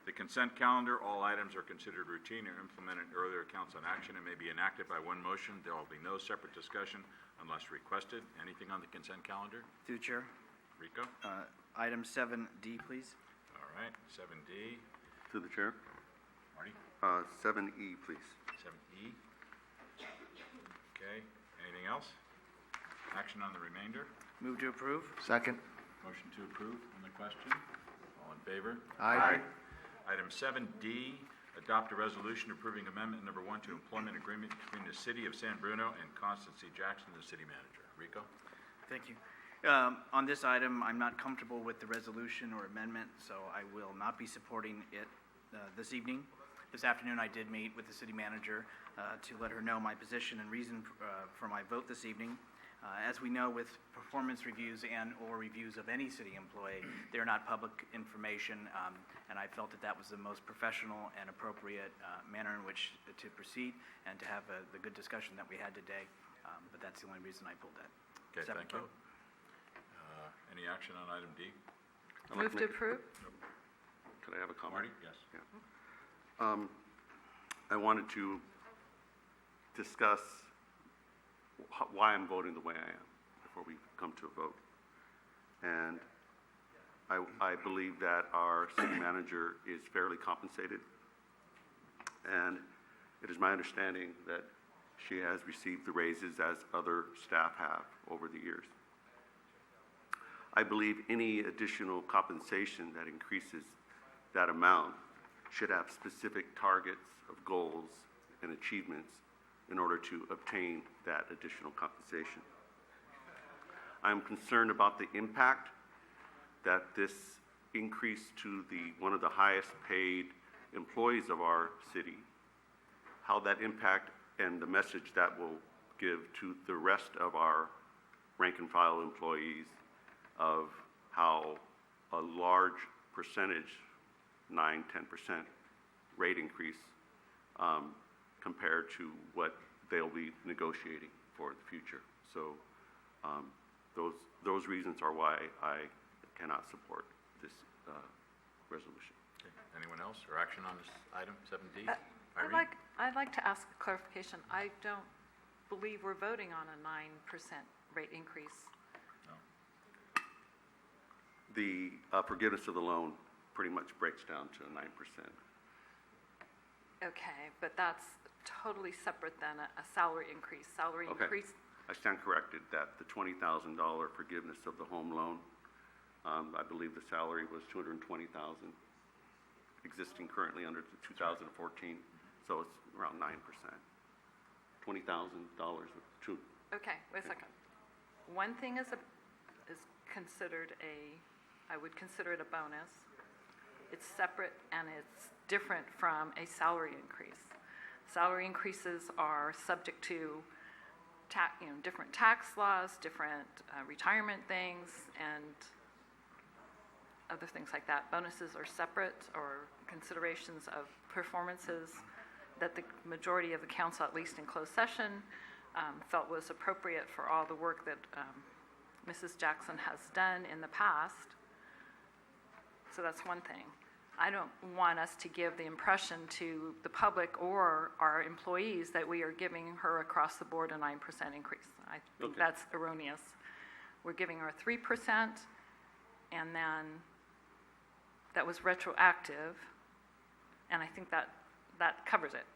The consent calendar, all items are considered routine or implemented earlier council action and may be enacted by one motion. There will be no separate discussion unless requested. Anything on the consent calendar? Through the chair. Rico? Item 7D, please. All right, 7D. Through the chair. Marty? 7E, please. 7E. Okay, anything else? Action on the remainder? Move to approve. Second. Motion to approve on the question. All in favor? Aye. Item 7D, adopt a resolution approving amendment number 1 to employment agreement between the City of San Bruno and Constance C. Jackson, the city manager. Rico? Thank you. On this item, I'm not comfortable with the resolution or amendment, so I will not be supporting it this evening. This afternoon, I did meet with the city manager to let her know my position and reason for my vote this evening. As we know, with performance reviews and/or reviews of any city employee, they're not public information, and I felt that that was the most professional and appropriate manner in which to proceed and to have the good discussion that we had today. But that's the only reason I pulled that. Okay, separate thank you. vote. Any action on item D? Move to approve. Could I have a comment? Marty? Yes. Yeah. I wanted to discuss why I'm voting the way I am before we come to a vote. And I believe that our city manager is fairly compensated. And it is my understanding that she has received the raises as other staff have over the years. I believe any additional compensation that increases that amount should have specific targets of goals and achievements in order to obtain that additional compensation. I'm concerned about the impact that this increase to one of the highest paid employees of our city, how that impact and the message that will give to the rest of our rank and file employees of how a large percentage, 9–10% rate increase compared to what they'll be negotiating for the future. So those reasons are why I cannot support this resolution. Okay. Anyone else or action on this item, 7D? I'd like to ask a clarification. I don't believe we're voting on a 9% rate increase. No. The forgiveness of the loan pretty much breaks down to 9%. Okay, but that's totally separate than a salary increase. Salary Okay. increase. I stand corrected that the $20,000 forgiveness of the home loan, I believe the salary was $220,000, existing currently under the 2014, so it's around 9%. $20,000 with two. Okay, wait a second. One thing is considered I would consider it a bonus. It's separate and it's different from a salary increase. Salary increases are subject to different tax laws, different retirement things, and other things like that. Bonuses are separate, or considerations of performances that the majority of the council, at least in closed session, felt was appropriate for all the work that Mrs. Jackson has done in the past. So that's one thing. I don't want us to give the impression to the public or our employees that we are giving her across the board a 9% increase. I think that's erroneous. We're giving her 3%, and then that was retroactive, and I think that covers it.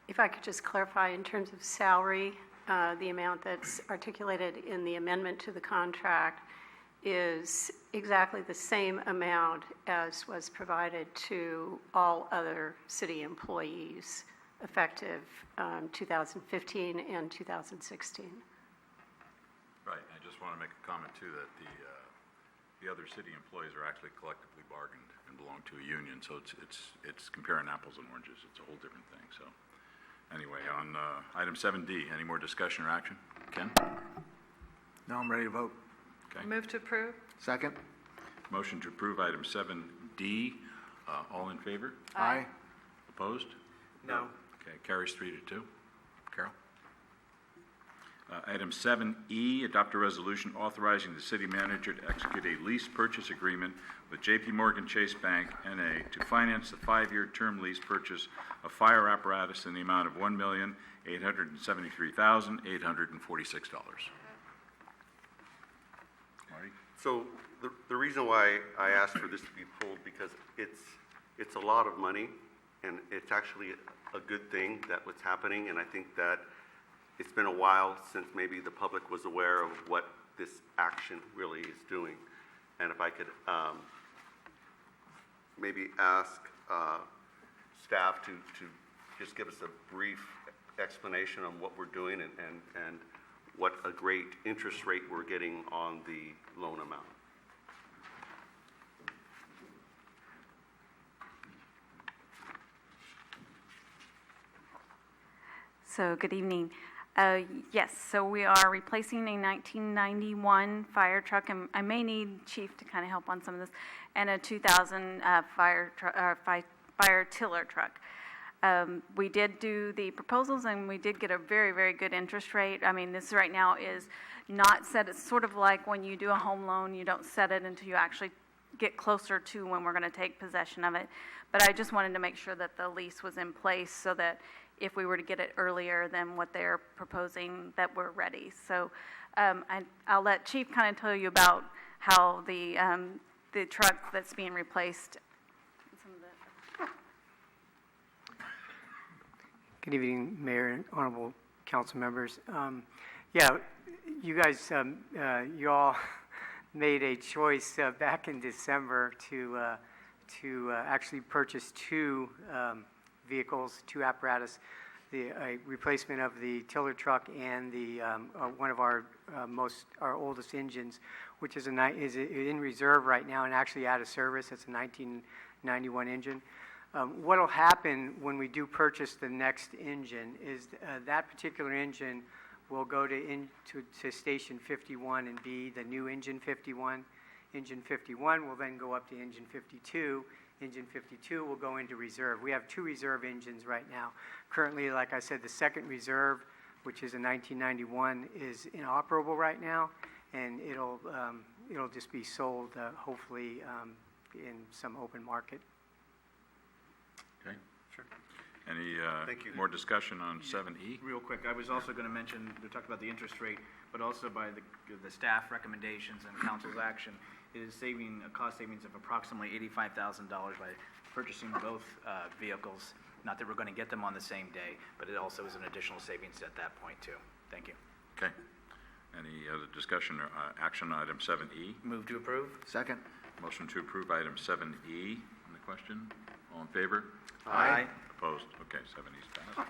If I could just clarify in terms of salary, the amount that's articulated in the amendment to the contract is exactly the same amount as was provided to all other city employees effective 2015 and 2016. Right. I just want to make a comment too that the other city employees are actually collectively bargained and belong to a union, so it's comparing apples and oranges. It's a whole different thing. So anyway, on item 7D, any more discussion or action? Ken? No, I'm ready to vote. Okay. Move to approve. Second. Motion to approve item 7D. All in favor? Aye. Opposed? No. Okay, carries 3-2. Carol? Item 7E, adopt a resolution authorizing the city manager to execute a lease purchase agreement with J.P. Morgan Chase Bank, N.A. to finance the 5-year term lease purchase of fire apparatus in the amount of $1,873,846. Marty? So the reason why I asked for this to be pulled, because it's a lot of money, and it's actually a good thing that what's happening, and I think that it's been a while since maybe the public was aware of what this action really is doing. And if I could maybe ask staff to just give us a brief explanation on what we're doing and what a great interest rate we're getting on the loan amount. So, good evening. Yes, so we are replacing a 1991 fire truck, and I may need Chief to kind of help on some of this, and a 2000 fire tiller truck. We did do the proposals, and we did get a very, very good interest rate. I mean, this right now is not set. It's sort of like when you do a home loan, you don't set it until you actually get closer to when we're going to take possession of it. But I just wanted to make sure that the lease was in place so that if we were to get it earlier than what they're proposing, that we're ready. So I'll let Chief kind of tell you about how the truck that's being replaced. Good evening, Mayor and honorable council members. Yeah, you guys, you all made a choice back in December to actually purchase two vehicles, two apparatus, the replacement of the tiller truck and the one of our oldest engines, which is in reserve right now and actually out of service. It's a 1991 engine. What will happen when we do purchase the next engine is that particular engine will go to station 51 and be the new engine 51. Engine 51 will then go up to engine 52. Engine 52 will go into reserve. We have two reserve engines right now. Currently, like I said, the second reserve, which is a 1991, is inoperable right now, and it'll just be sold hopefully in some open market. Okay. Sure. Any Thank you. more discussion on 7E? Real quick, I was also going to mention, we talked about the interest rate, but also by the staff recommendations and council's action, it is saving, a cost savings of approximately $85,000 by purchasing both vehicles. Not that we're going to get them on the same day, but it also is an additional savings at that point too. Thank you. Okay. Any other discussion or action on item 7E? Move to approve? Second. Motion to approve item 7E on the question. All in favor? Aye. Opposed? Okay, 7E is passed.